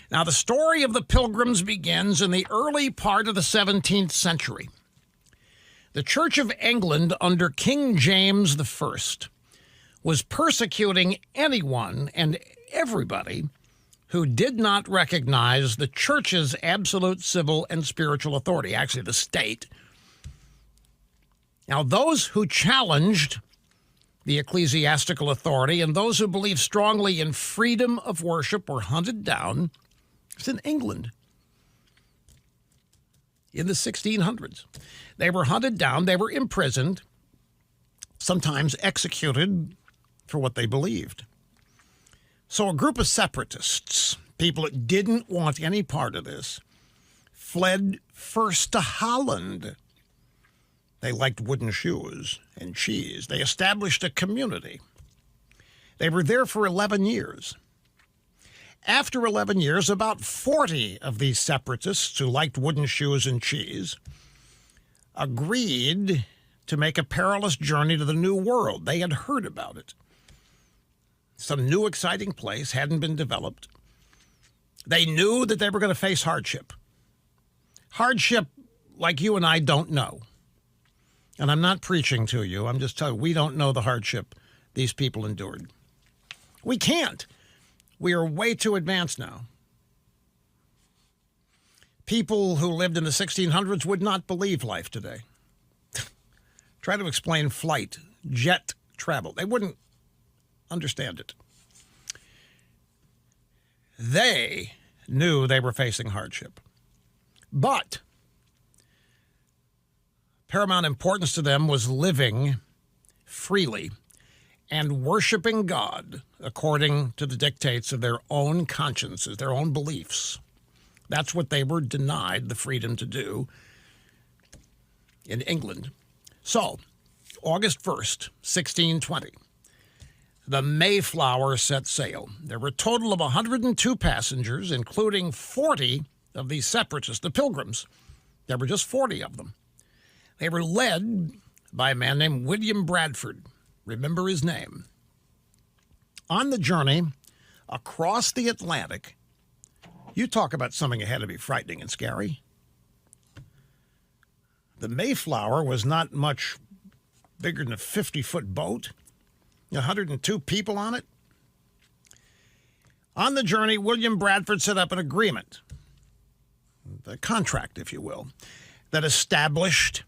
Now, the story of the Pilgrims begins in the early part of the 17th century. The Church of England under King James I was persecuting anyone and everybody who did not recognize the church's absolute civil and spiritual authority, actually the state. Now, those who challenged the ecclesiastical authority and those who believed strongly in freedom of worship were hunted down. It's in England in the 1600s. They were hunted down, they were imprisoned, sometimes executed for what they believed. So a group of separatists, people that didn't want any part of this, fled first to Holland. They liked wooden shoes and cheese. They established a community. They were there for 11 years. After 11 years, about 40 of these separatists who liked wooden shoes and cheese agreed to make a perilous journey to the New World. They had heard about it. Some new exciting place hadn't been developed. They knew that they were going to face hardship. Hardship like you and I don't know. And I'm not preaching to you. I'm just telling you, we don't know the hardship these people endured. We can't. We are way too advanced now. People who lived in the 1600s would not believe life today. Try to explain flight, jet travel. They wouldn't understand it. They knew they were facing hardship. But paramount importance to them was living freely and worshiping God according to the dictates of their own consciences, their own beliefs. That's what they were denied the freedom to do in England. So, August 1st, 1620, the Mayflower set sail. There were a total of 102 passengers, including 40 of these separatists, the Pilgrims. There were just 40 of them. They were led by a man named William Bradford. Remember his name. On the journey across the Atlantic, you talk about something that had to be frightening and scary. The Mayflower was not much bigger than a 50-foot boat. 102 people on it. On the journey, William Bradford set up an agreement, a contract, if you will, that established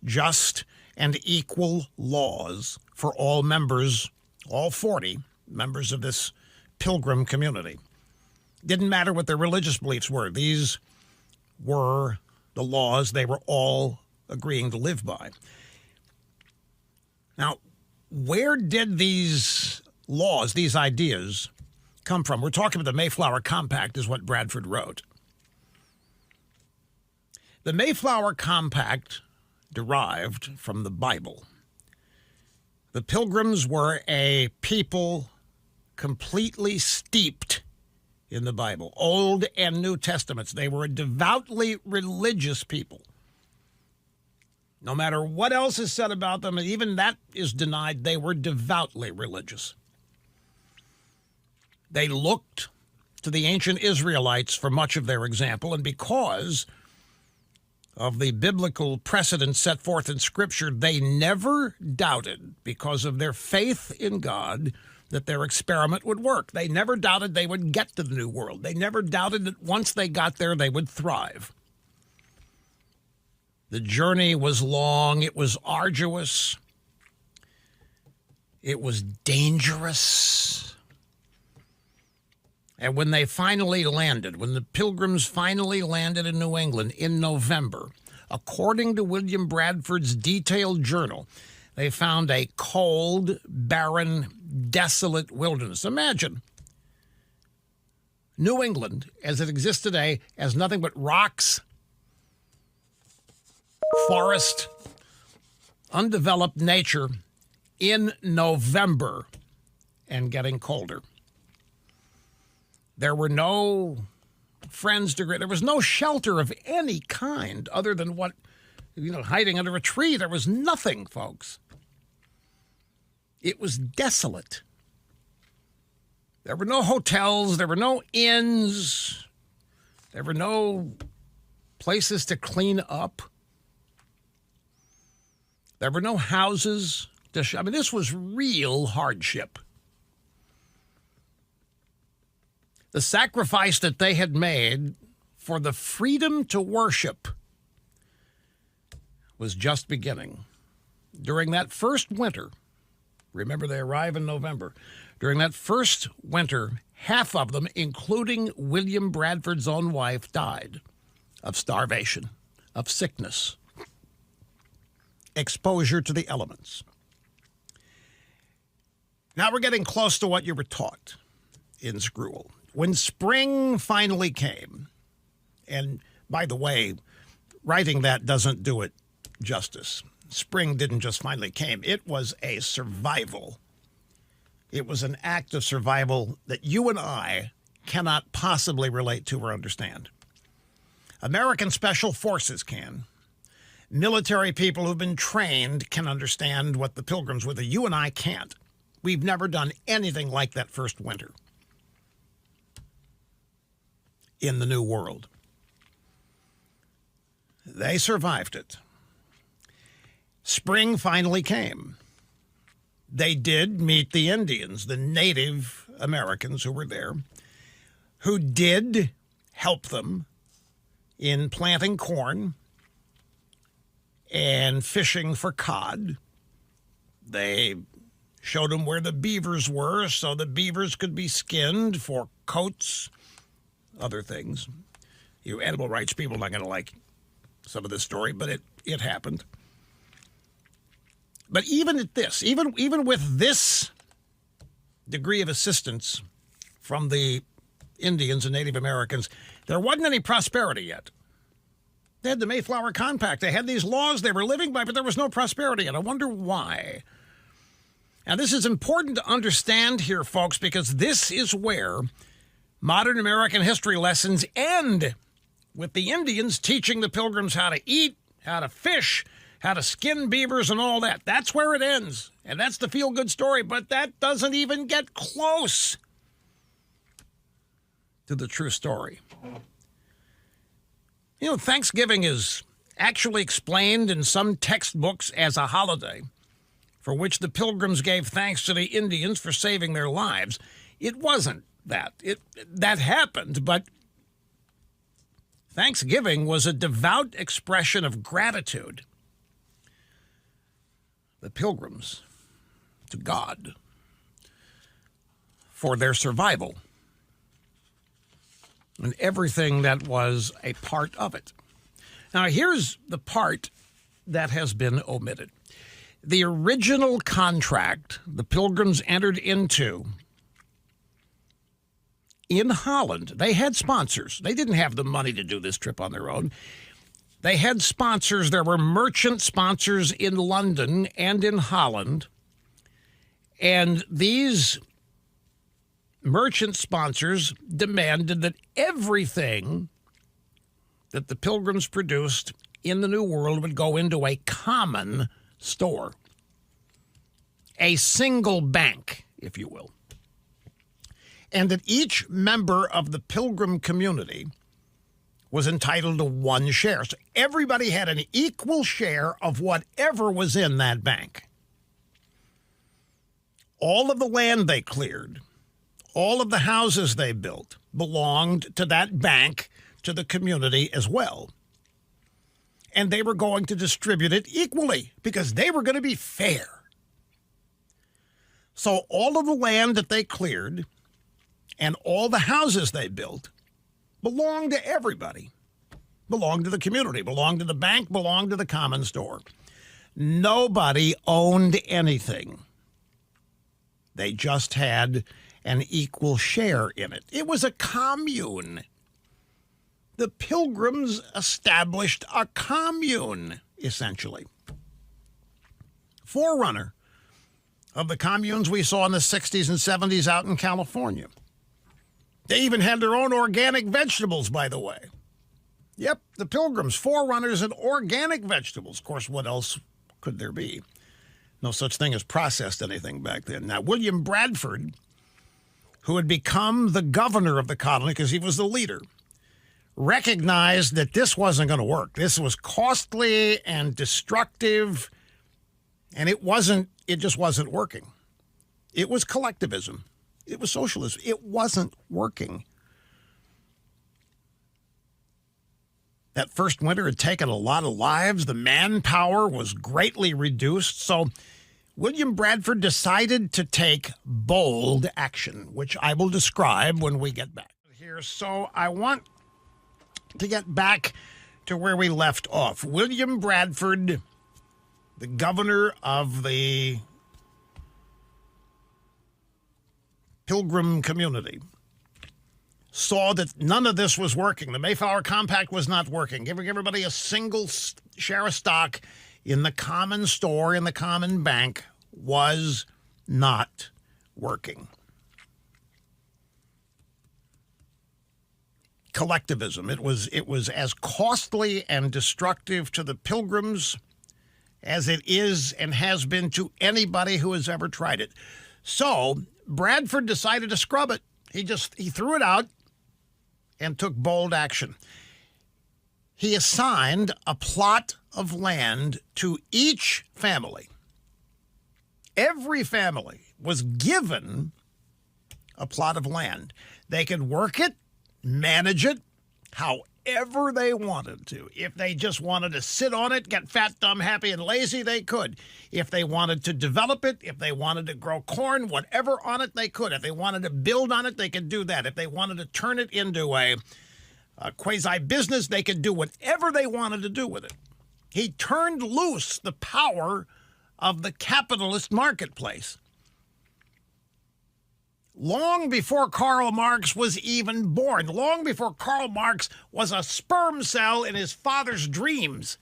just and equal laws for all members, all 40 members of this pilgrim community. Didn't matter what their religious beliefs were. These were the laws they were all agreeing to live by. Now, where did these laws, these ideas, come from? We're talking about the Mayflower Compact is what Bradford wrote. The Mayflower Compact derived from the Bible. The Pilgrims were a people completely steeped in the Bible, Old and New Testaments. They were a devoutly religious people. No matter what else is said about them, and even that is denied, they were devoutly religious. They looked to the ancient Israelites for much of their example, and because of the biblical precedent set forth in Scripture, they never doubted, because of their faith in God, that their experiment would work. They never doubted they would get to the New World. They never doubted that once they got there, they would thrive. The journey was long. It was arduous. It was dangerous. And when they finally landed, when the Pilgrims finally landed in New England in November, according to William Bradford's detailed journal, they found a cold, barren, desolate wilderness. Imagine New England, as it exists today, as nothing but rocks, forest, undeveloped nature in November and getting colder. There were no friends to there was no shelter of any kind other than what, hiding under a tree. There was nothing, folks. It was desolate. There were no hotels. There were no inns. There were no places to clean up. There were no houses. I mean, this was real hardship. The sacrifice that they had made for the freedom to worship was just beginning. During that first winter, remember they arrive in November, during that first winter, half of them, including William Bradford's own wife, died of starvation, of sickness, exposure to the elements. Now we're getting close to what you were taught in school. When spring finally came, and by the way, writing that doesn't do it justice. Spring didn't just finally came. It was a survival. It was an act of survival that you and I cannot possibly relate to or understand. American Special Forces can. Military people who've been trained can understand what the Pilgrims were. You and I can't. We've never done anything like that first winter in the New World. They survived it. Spring finally came. They did meet the Indians, the Native Americans who were there, who did help them in planting corn and fishing for cod. They showed them where the beavers were so the beavers could be skinned for coats, other things. You animal rights people are not going to like some of this story, but it happened. But even at this, even with this degree of assistance from the Indians and Native Americans, there wasn't any prosperity yet. They had the Mayflower Compact. They had these laws they were living by, but there was no prosperity. And I wonder why. Now, this is important to understand here, folks, because this is where modern American history lessons end, with the Indians teaching the Pilgrims how to eat, how to fish, how to skin beavers and all that. That's where it ends. And that's the feel-good story, but that doesn't even get close to the true story. You know, Thanksgiving is actually explained in some textbooks as a holiday for which the Pilgrims gave thanks to the Indians for saving their lives. It wasn't that. That happened, but Thanksgiving was a devout expression of gratitude. The Pilgrims to God for their survival and everything that was a part of it. Now, here's the part that has been omitted. The original contract the Pilgrims entered into in Holland, they had sponsors. They didn't have the money to do this trip on their own. They had sponsors. There were merchant sponsors in London and in Holland. And these merchant sponsors demanded that everything that the Pilgrims produced in the New World would go into a common store, a single bank, if you will. And that each member of the Pilgrim community was entitled to one share. So everybody had an equal share of whatever was in that bank. All of the land they cleared, all of the houses they built belonged to that bank, to the community as well. And they were going to distribute it equally because they were going to be fair. So all of the land that they cleared and all the houses they built belonged to everybody, belonged to the community, belonged to the bank, belonged to the common store. Nobody owned anything. They just had an equal share in it. It was a commune. The Pilgrims established a commune, essentially. Forerunner of the communes we saw in the 60s and 70s out in California. They even had their own organic vegetables, by the way. Yep, the Pilgrims, forerunners in organic vegetables. Of course, what else could there be? No such thing as processed anything back then. Now, William Bradford who had become the governor of the colony because he was the leader, recognized that this wasn't going to work. This was costly and destructive, and it just wasn't working. It was collectivism. It was socialism. It wasn't working. That first winter had taken a lot of lives. The manpower was greatly reduced. So William Bradford decided to take bold action, which I will describe when we get back here. So I want to get back to where we left off. William Bradford, the governor of the Pilgrim community, saw that none of this was working. The Mayflower Compact was not working. Giving everybody a single share of stock in the common store, in the common bank, was not working. Collectivism. It was as costly and destructive to the Pilgrims as it is and has been to anybody who has ever tried it. So Bradford decided to scrub it. He threw it out and took bold action. He assigned a plot of land to each family. Every family was given a plot of land. They could work it, manage it, however they wanted to. If they just wanted to sit on it, get fat, dumb, happy, and lazy, they could. If they wanted to develop it, if they wanted to grow corn, whatever on it, they could. If they wanted to build on it, they could do that. If they wanted to turn it into a quasi-business, they could do whatever they wanted to do with it. He turned loose the power of the capitalist marketplace. Long before Karl Marx was even born, long before Karl Marx was a sperm cell in his father's dreams,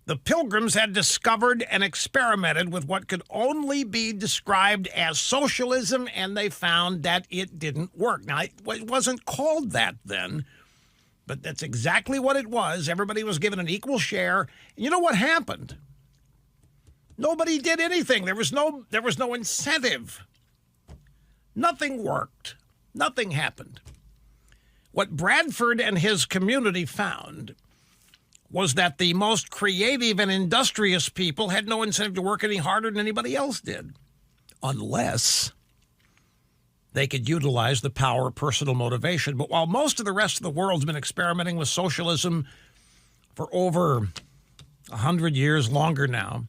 the Pilgrims had discovered and experimented with what could only be described as socialism, and they found that it didn't work. Now, it wasn't called that then, but that's exactly what it was. Everybody was given an equal share. And you know what happened? Nobody did anything. There was no incentive. Nothing worked. Nothing happened. What Bradford and his community found was that the most creative and industrious people had no incentive to work any harder than anybody else did, unless they could utilize the power of personal motivation. But while most of the rest of the world's been experimenting with socialism for over 100 years, longer now,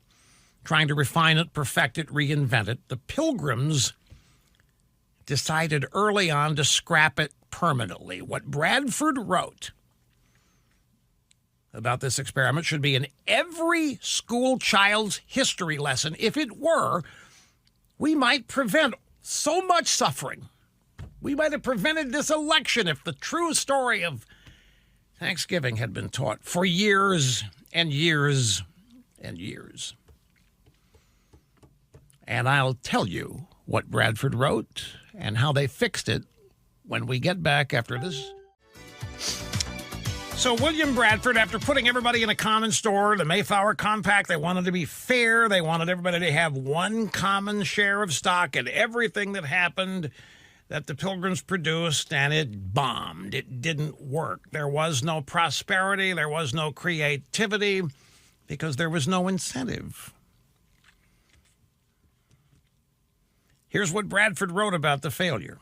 trying to refine it, perfect it, reinvent it, the Pilgrims decided early on to scrap it permanently. What Bradford wrote about this experiment should be in every school child's history lesson. If it were, we might prevent so much suffering. We might have prevented this election if the true story of Thanksgiving had been taught for years and years and years. And I'll tell you what Bradford wrote and how they fixed it when we get back after this. So William Bradford, after putting everybody in a common store, the Mayflower Compact, they wanted to be fair. They wanted everybody to have one common share of stock in everything that happened that the Pilgrims produced, and it bombed. It didn't work. There was no prosperity. There was no creativity because there was no incentive. Here's what Bradford wrote about the failure.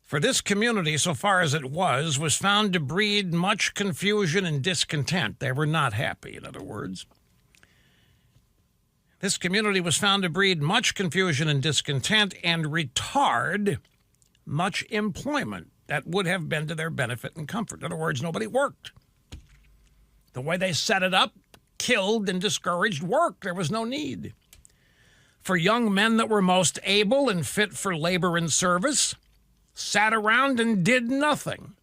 For this community, so far as it was found to breed much confusion and discontent. They were not happy, in other words. This community was found to breed much confusion and discontent and retard much employment that would have been to their benefit and comfort. In other words, nobody worked. The way they set it up killed and discouraged work. There was no need. For young men that were most able and fit for labor and service, sat around and did nothing,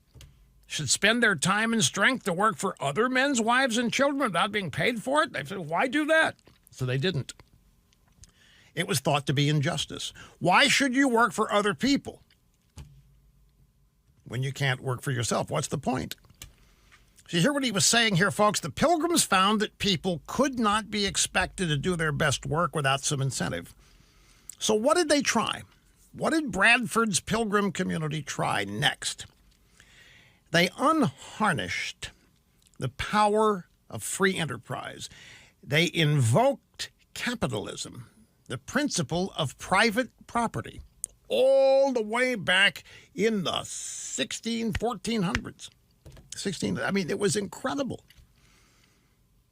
should spend their time and strength to work for other men's wives and children without being paid for it. They said, why do that? So they didn't. It was thought to be injustice. Why should you work for other people when you can't work for yourself? What's the point? So you hear what he was saying here, folks? The Pilgrims found that people could not be expected to do their best work without some incentive. So what did they try? What did Bradford's Pilgrim community try next? They unharnessed the power of free enterprise. They invoked capitalism, the principle of private property, all the way back in the 1400s. It was incredible.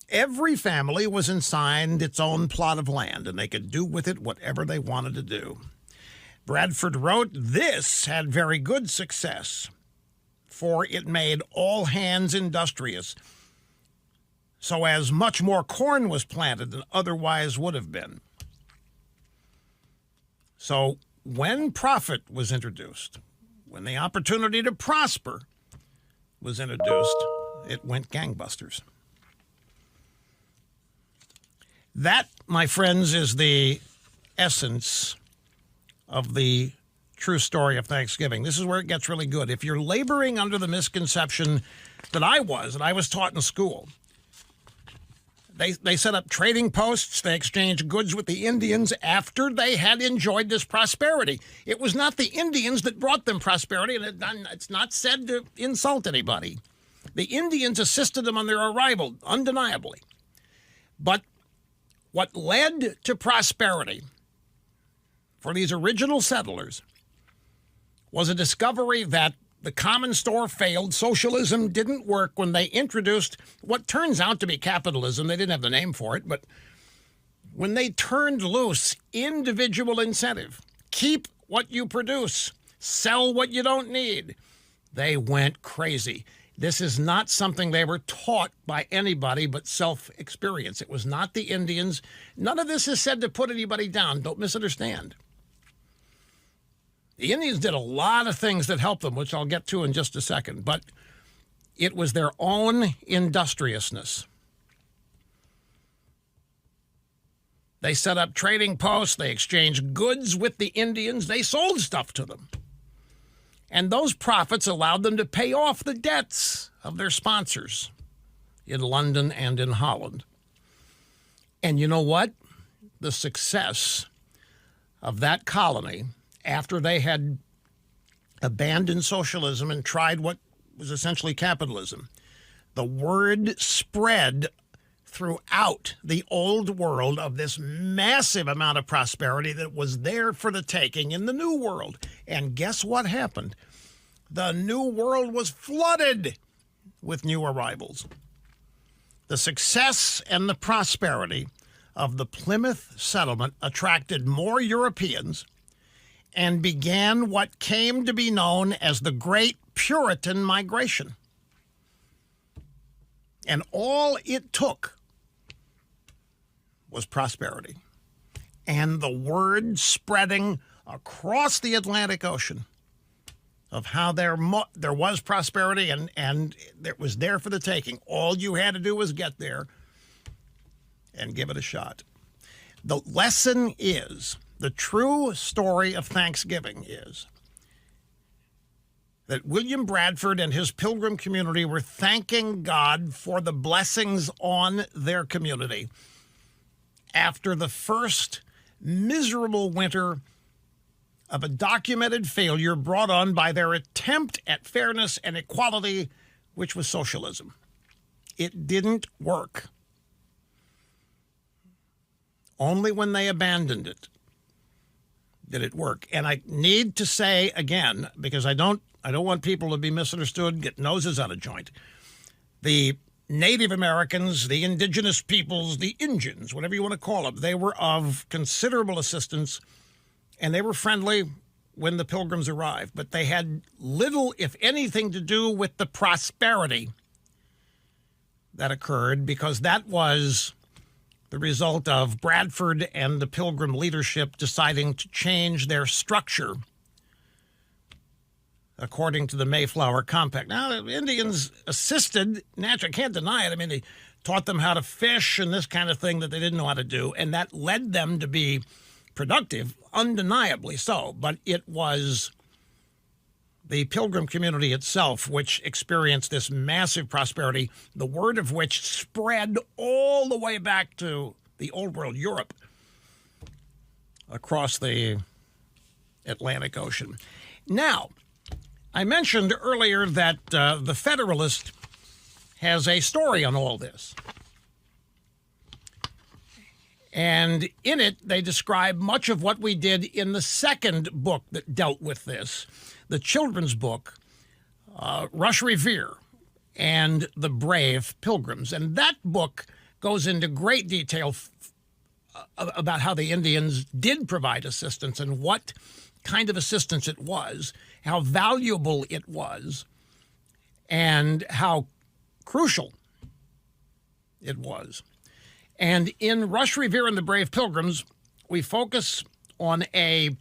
Every family was assigned its own plot of land, and they could do with it whatever they wanted to do. Bradford wrote, "This had very good success, for it made all hands industrious, so as much more corn was planted than otherwise would have been." So when profit was introduced, when the opportunity to prosper was introduced, it went gangbusters. That, my friends, is the essence of the true story of Thanksgiving. This is where it gets really good. If you're laboring under the misconception that I was taught in school, they set up trading posts, they exchanged goods with the Indians after they had enjoyed this prosperity. It was not the Indians that brought them prosperity, and it's not said to insult anybody. The Indians assisted them on their arrival, undeniably. But what led to prosperity for these original settlers was a discovery that the common store failed. Socialism didn't work when they introduced what turns out to be capitalism. They didn't have the name for it, but when they turned loose individual incentive, keep what you produce, sell what you don't need, they went crazy. This is not something they were taught by anybody but self-experience. It was not the Indians. None of this is said to put anybody down. Don't misunderstand. The Indians did a lot of things that helped them, which I'll get to in just a second, but it was their own industriousness. They set up trading posts. They exchanged goods with the Indians. They sold stuff to them. And those profits allowed them to pay off the debts of their sponsors in London and in Holland. And you know what? The success of that colony, after they had abandoned socialism and tried what was essentially capitalism, the word spread throughout the old world of this massive amount of prosperity that was there for the taking in the New World. And guess what happened? The New World was flooded with new arrivals. The success and the prosperity of the Plymouth settlement attracted more Europeans and began what came to be known as the Great Puritan Migration. And all it took was prosperity and the word spreading across the Atlantic Ocean of how there was prosperity and it was there for the taking. All you had to do was get there and give it a shot. The lesson is, the true story of Thanksgiving is that William Bradford and his Pilgrim community were thanking God for the blessings on their community after the first miserable winter of a documented failure brought on by their attempt at fairness and equality, which was socialism. It didn't work. Only when they abandoned it did it work. And I need to say again, because I don't want people to be misunderstood, get noses out of joint. The Native Americans, the indigenous peoples, the Injuns, whatever you want to call them, they were of considerable assistance, and they were friendly when the Pilgrims arrived. But they had little, if anything, to do with the prosperity that occurred, because that was the result of Bradford and the Pilgrim leadership deciding to change their structure according to the Mayflower Compact. Now, the Indians assisted, naturally, I can't deny it. I mean, they taught them how to fish and this kind of thing that they didn't know how to do, and that led them to be productive, undeniably so. But it was the Pilgrim community itself which experienced this massive prosperity, the word of which spread all the way back to the Old World, Europe, across the Atlantic Ocean. Now, I mentioned earlier that the Federalist has a story on all this. And in it, they describe much of what we did in the second book that dealt with this, the children's book, Rush Revere and the Brave Pilgrims. And that book goes into great detail about how the Indians did provide assistance and what kind of assistance it was, how valuable it was, and how crucial it was. And in Rush Revere and the Brave Pilgrims, we focus on a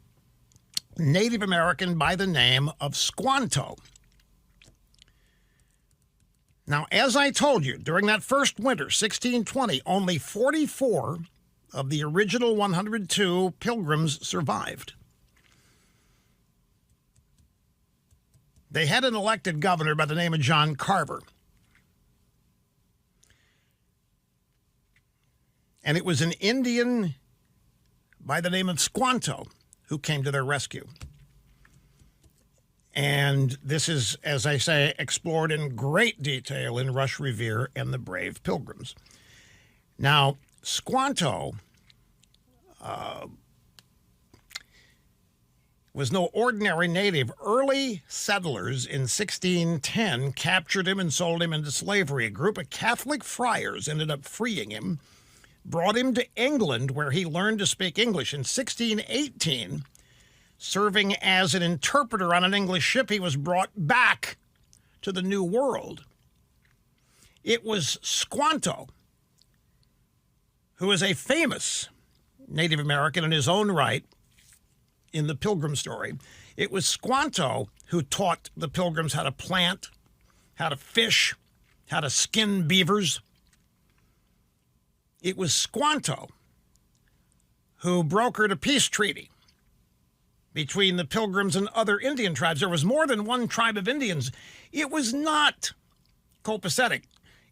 Native American by the name of Squanto. Now, as I told you, during that first winter, 1620, only 44 of the original 102 pilgrims survived. They had an elected governor by the name of John Carver. And it was an Indian by the name of Squanto who came to their rescue. And this is, as I say, explored in great detail in Rush Revere and the Brave Pilgrims. Now, Squanto was no ordinary native. Early settlers in 1610 captured him and sold him into slavery. A group of Catholic friars ended up freeing him, brought him to England, where he learned to speak English. In 1618, serving as an interpreter on an English ship, he was brought back to the New World. It was Squanto, who is a famous Native American in his own right in the Pilgrim story. It was Squanto who taught the Pilgrims how to plant, how to fish, how to skin beavers. It was Squanto who brokered a peace treaty between the Pilgrims and other Indian tribes. There was more than one tribe of Indians. It was not copacetic.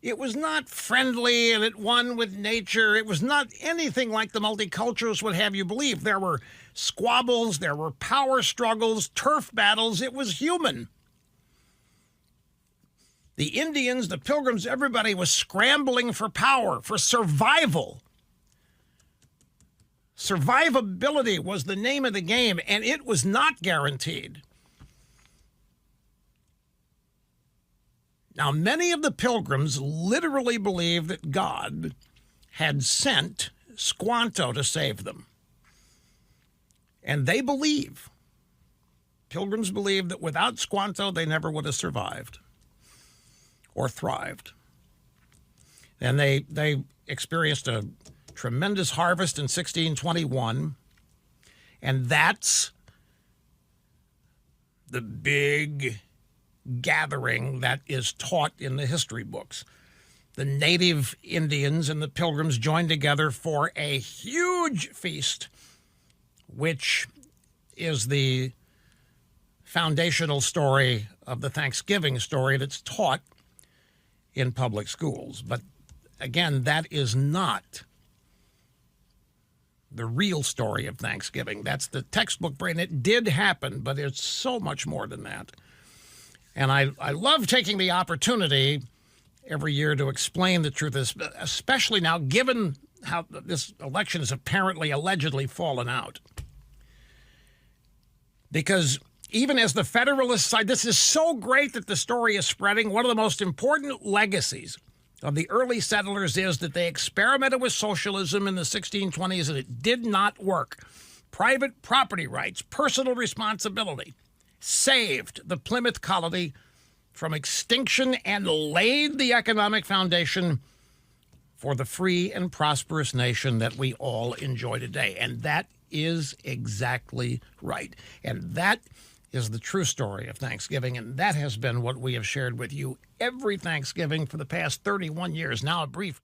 It was not friendly and at one with nature. It was not anything like the multiculturalists would have you believe. There were squabbles, there were power struggles, turf battles. It was human. The Indians, the Pilgrims, everybody was scrambling for power, for survival. Survivability was the name of the game, and it was not guaranteed. Now, many of the Pilgrims literally believed that God had sent Squanto to save them. And they believe, Pilgrims believe, that without Squanto, they never would have survived or thrived. And they experienced a tremendous harvest in 1621, and that's the big gathering that is taught in the history books. The native Indians and the Pilgrims joined together for a huge feast, which is the foundational story of the Thanksgiving story that's taught in public schools. But again, that is not the real story of Thanksgiving. That's the textbook brain. It did happen, but it's so much more than that. And I love taking the opportunity every year to explain the truth, especially now, given how this election has apparently, allegedly fallen out. Because even as the Federalist side, this is so great that the story is spreading. One of the most important legacies of the early settlers is that they experimented with socialism in the 1620s and it did not work. Private property rights, personal responsibility, saved the Plymouth colony from extinction and laid the economic foundation for the free and prosperous nation that we all enjoy today. And that is exactly right. And that is the true story of Thanksgiving, and that has been what we have shared with you every Thanksgiving for the past 31 years. Now a brief break.